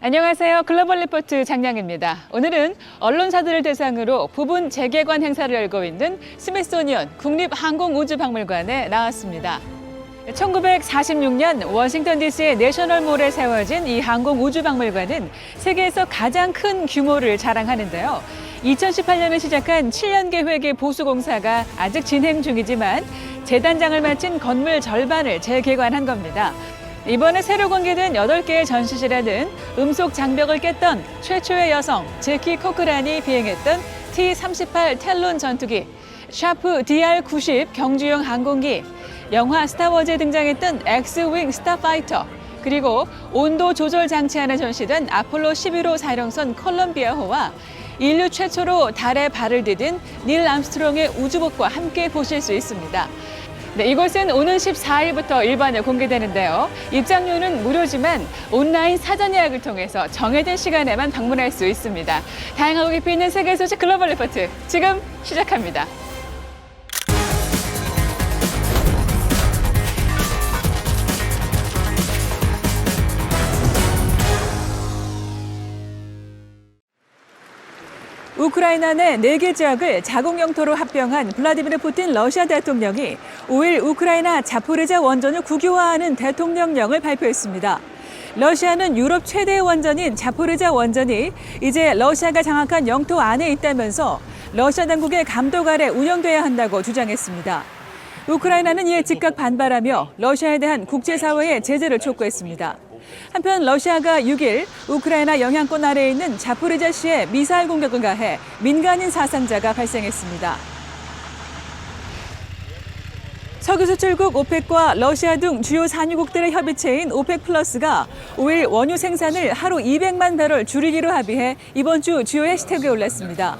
안녕하세요. 글로벌 리포트 장량입니다. 오늘은 언론사들을 대상으로 부분 재개관 행사를 열고 있는 스미소니언 국립항공우주박물관에 나왔습니다. 1946년 워싱턴 DC의 내셔널몰에 세워진 이 항공우주박물관은 세계에서 가장 큰 규모를 자랑하는데요. 2018년에 시작한 7년 계획의 보수공사가 아직 진행 중이지만 재단장을 마친 건물 절반을 재개관한 겁니다. 이번에 새로 공개된 8개의 전시실에는 음속 장벽을 깼던 최초의 여성 제키 코크란이 비행했던 T-38 텔론 전투기, 샤프 DR-90 경주용 항공기, 영화 스타워즈에 등장했던 엑스윙 스타파이터, 그리고 온도 조절 장치 안에 전시된 아폴로 11호 사령선 콜럼비아호와 인류 최초로 달에 발을 디딘 닐 암스트롱의 우주복과 함께 보실 수 있습니다. 네, 이곳은 오는 14일부터 일반에 공개되는데요. 입장료는 무료지만 온라인 사전 예약을 통해서 정해진 시간에만 방문할 수 있습니다. 다양하고 깊이 있는 세계 소식 글로벌 리포트 지금 시작합니다. 우크라이나 내 4개 지역을 자국 영토로 합병한 블라디미르 푸틴 러시아 대통령이 5일 우크라이나 자포리자 원전을 국유화하는 대통령령을 발표했습니다. 러시아는 유럽 최대의 원전인 자포리자 원전이 이제 러시아가 장악한 영토 안에 있다면서 러시아 당국의 감독 아래 운영돼야 한다고 주장했습니다. 우크라이나는 이에 즉각 반발하며 러시아에 대한 국제사회의 제재를 촉구했습니다. 한편 러시아가 6일 우크라이나 영향권 아래에 있는 자포리자시에 미사일 공격을 가해 민간인 사상자가 발생했습니다. 석유 수출국 오펙과 러시아 등 주요 산유국들의 협의체인 오펙 플러스가 5일 원유 생산을 하루 200만 배럴 줄이기로 합의해 이번 주 주요 해시태그에 올랐습니다.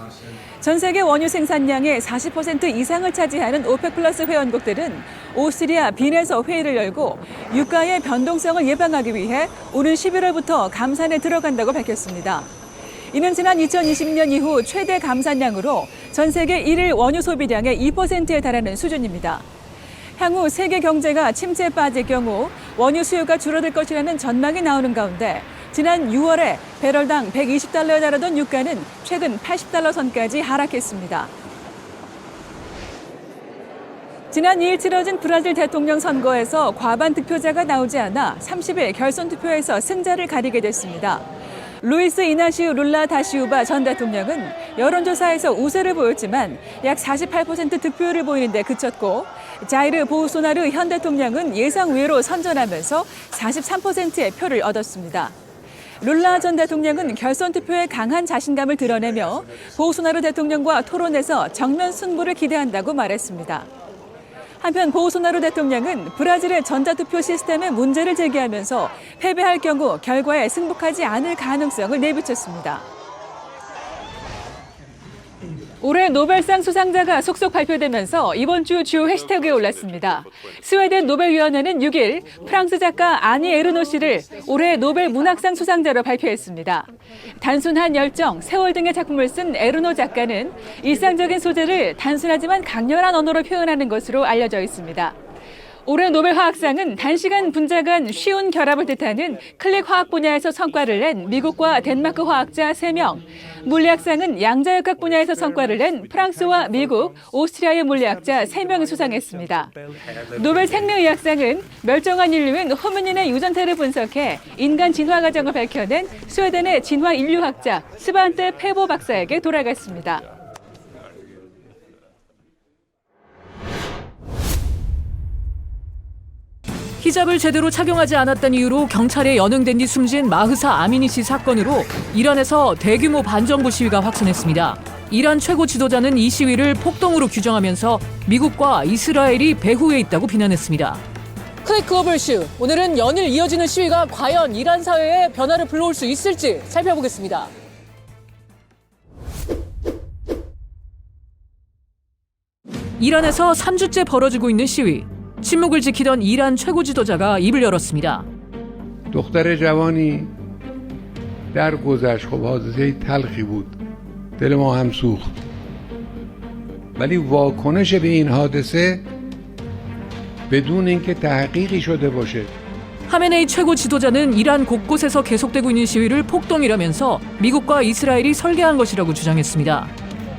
전 세계 원유 생산량의 40% 이상을 차지하는 오펙 플러스 회원국들은 오스트리아 빈에서 회의를 열고 유가의 변동성을 예방하기 위해 오는 11월부터 감산에 들어간다고 밝혔습니다. 이는 지난 2020년 이후 최대 감산량으로 전 세계 일일 원유 소비량의 2%에 달하는 수준입니다. 향후 세계 경제가 침체에 빠질 경우 원유 수요가 줄어들 것이라는 전망이 나오는 가운데 지난 6월에 배럴당 120달러에 달하던 유가는 최근 80달러 선까지 하락했습니다. 지난 2일 치러진 브라질 대통령 선거에서 과반 득표자가 나오지 않아 30일 결선 투표에서 승자를 가리게 됐습니다. 루이스 이나시우 룰라 다시우바 전 대통령은 여론조사에서 우세를 보였지만 약 48% 득표율을 보이는 데 그쳤고 자이르 보우소나르 현 대통령은 예상 외로 선전하면서 43%의 표를 얻었습니다. 룰라 전 대통령은 결선 투표에 강한 자신감을 드러내며 보우소나르 대통령과 토론에서 정면 승부를 기대한다고 말했습니다. 한편 보우소나루 대통령은 브라질의 전자투표 시스템에 문제를 제기하면서 패배할 경우 결과에 승복하지 않을 가능성을 내비쳤습니다. 올해 노벨상 수상자가 속속 발표되면서 이번 주 주요 해시태그에 올랐습니다. 스웨덴 노벨위원회는 6일 프랑스 작가 아니 에르노 씨를 올해 노벨 문학상 수상자로 발표했습니다. 단순한 열정, 세월 등의 작품을 쓴 에르노 작가는 일상적인 소재를 단순하지만 강렬한 언어로 표현하는 것으로 알려져 있습니다. 올해 노벨 화학상은 단시간 분자간 쉬운 결합을 뜻하는 클릭 화학 분야에서 성과를 낸 미국과 덴마크 화학자 3명, 물리학상은 양자역학 분야에서 성과를 낸 프랑스와 미국, 오스트리아의 물리학자 3명이 수상했습니다. 노벨 생명의학상은 멸종한 인류인 호미닌의 유전체를 분석해 인간 진화 과정을 밝혀낸 스웨덴의 진화 인류학자 스반테 페보 박사에게 돌아갔습니다. 히잡을 제대로 착용하지 않았다는 이유로 경찰에 연행된 뒤 숨진 마흐사 아미니 씨 사건으로 이란에서 대규모 반정부 시위가 확산했습니다. 이란 최고 지도자는 이 시위를 폭동으로 규정하면서 미국과 이스라엘이 배후에 있다고 비난했습니다. 클릭 글로벌 이슈. 오늘은 연일 이어지는 시위가 과연 이란 사회에 변화를 불러올 수 있을지 살펴보겠습니다. 이란에서 3주째 벌어지고 있는 시위. 침묵을 지키던 이란 최고 지도자가 입을 열었습니다. دختر جوانی در گذشت خب حادثه تلخی بود. دل ما هم سوخت. ولی واکنش به این حادثه بدون اینکه تحقیقی شده باشه 하메네이 최고 지도자는 이란 곳곳에서 계속되고 있는 시위를 폭동이라면서 미국과 이스라엘이 설계한 것이라고 주장했습니다.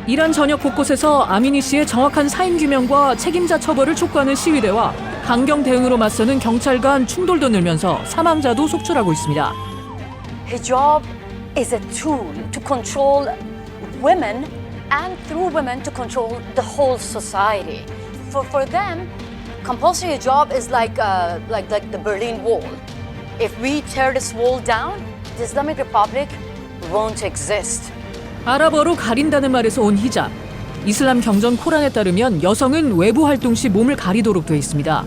이란 전역 곳곳에서 아미니 씨의 정확한 사인 규명과 책임자 처벌을 촉구하는 시위대와 강경 대응으로 맞서는 경찰 간 충돌도 늘면서 사망자도 속출하고 있습니다. Hijab is a tool to control women and through women to control the whole society. For them, compulsory hijab is like the Berlin Wall. If we tear this wall down, the Islamic Republic won't exist. 아랍어로 가린다는 말에서 온 히잡. 이슬람 경전 코란에 따르면 여성은 외부 활동 시 몸을 가리도록 되어 있습니다.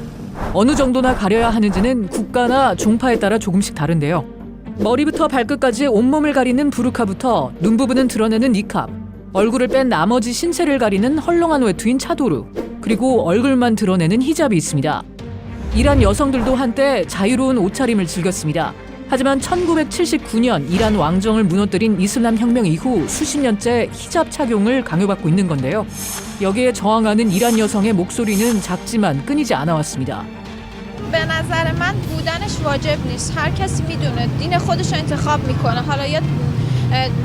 어느 정도나 가려야 하는지는 국가나 종파에 따라 조금씩 다른데요. 머리부터 발끝까지 온몸을 가리는 부르카부터 눈 부분은 드러내는 니캅, 얼굴을 뺀 나머지 신체를 가리는 헐렁한 외투인 차도르, 그리고 얼굴만 드러내는 히잡이 있습니다. 이란 여성들도 한때 자유로운 옷차림을 즐겼습니다. 하지만 1979년 이란 왕정을 무너뜨린 이슬람 혁명 이후 수십 년째 히잡 착용을 강요받고 있는 건데요. 여기에 저항하는 이란 여성의 목소리는 작지만 끊이지 않아 왔습니다. به نظر من بودنش واجب نیست. هر کسی میدونه دین خودش رو انتخاب میکنه. حالا یا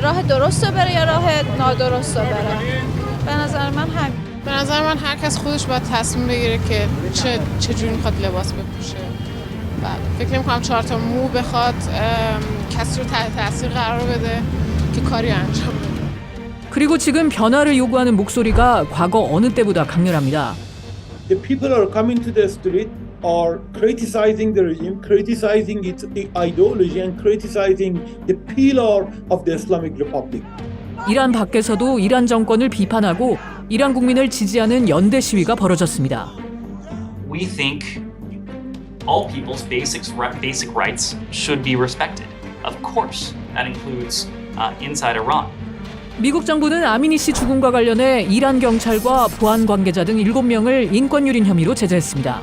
راه درست رو بره یا راه نادرست رو بره. به نظر من همین. به نظر من هر کس خودش باید تصمیم بگیره که چه جوری میخواد لباس بپوشه. فکر نمی‌کنم 4 تا مو بخواد کسی رو تحت تاثیر قرار بده که کاری انجام بده. 그리고 지금 변화를 요구하는 목소리가 과거 어느 때보다 강렬합니다. The people are coming to the street are criticizing the regime, criticizing its ideology and criticizing the pillar of the Islamic Republic. 이란 밖에서도 이란 정권을 비판하고 이란 국민을 지지하는 연대 시위가 벌어졌습니다. We think all people's basic rights should be respected. Of course, that includes inside Iran. 미국 정부는 아미니 씨 죽음과 관련해 이란 경찰과 보안 관계자 등 7명을 인권유린 혐의로 제재했습니다.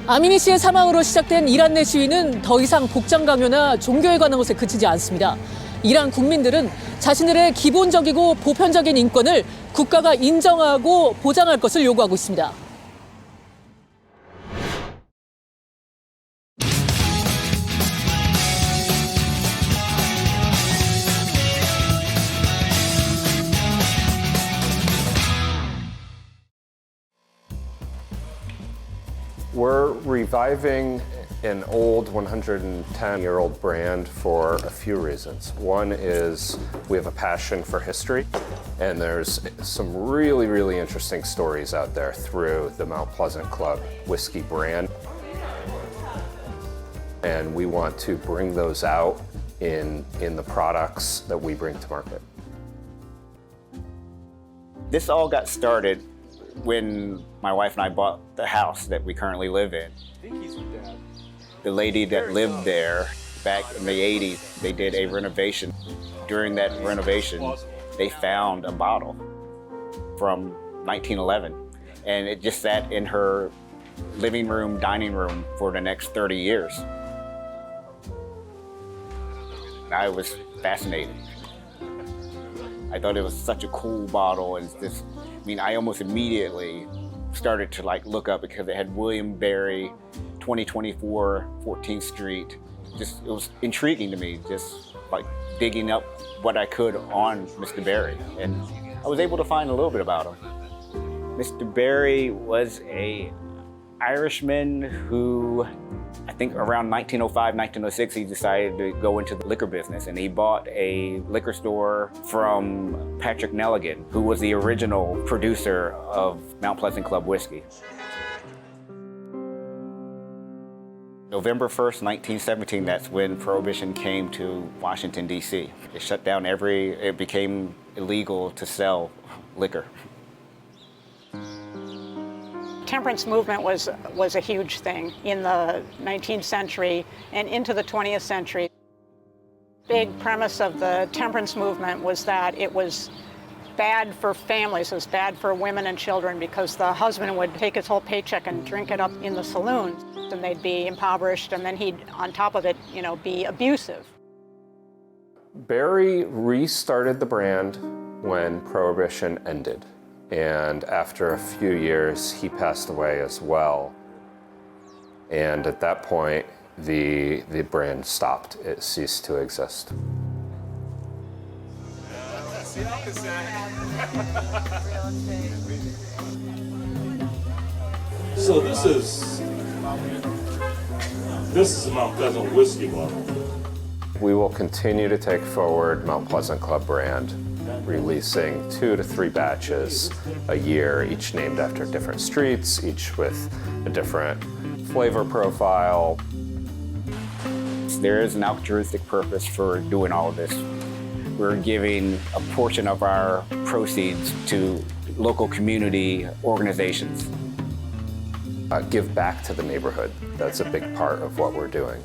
아미니 씨의 사망으로 시작된 이란 내 시위는 더 이상 복장 강요나 종교에 관한 것에 그치지 않습니다. 이란 국민들은 자신들의 기본적이고 보편적인 인권을 국가가 인정하고 보장할 것을 요구하고 있습니다. We're reviving an old 110-year-old brand for a few reasons. One is we have a passion for history, and there's some really, really interesting stories out there through the Mount Pleasant Club whiskey brand. And we want to bring those out in the products that we bring to market. This all got started when my wife and I bought the house that we currently live in. The lady that lived there back in the 80s, they did a renovation. During that renovation, they found a bottle from 1911, and it just sat in her living room, dining room for the next 30 years. I was fascinated. I thought it was such a cool bottle, and just, I almost immediately started to look up because it had William Barry, 2024 14th Street. It was intriguing to me, just digging up what I could on Mr. Barry, and I was able to find a little bit about him. Mr. Barry was an Irishman who, I think around 1905, 1906, he decided to go into the liquor business, and he bought a liquor store from Patrick Nelligan, who was the original producer of Mount Pleasant Club whiskey. November 1st, 1917, that's when Prohibition came to Washington, D.C. It shut down it became illegal to sell liquor. Temperance movement was a huge thing in the 19th century and into the 20th century. Big premise of the temperance movement was that it was bad for families, it was bad for women and children because the husband would take his whole paycheck and drink it up in the saloons, and they'd be impoverished, and then he'd, on top of it, be abusive. Barry restarted the brand when Prohibition ended. And after a few years, he passed away as well. And at that point, the brand stopped. It ceased to exist. So this is Mount Pleasant whiskey bottle. We will continue to take forward Mount Pleasant Club brand, releasing 2 to 3 batches a year, each named after different streets, each with a different flavor profile. There is an altruistic purpose for doing all of this. We're giving a portion of our proceeds to local community organizations. Give back to the neighborhood. That's a big part of what we're doing.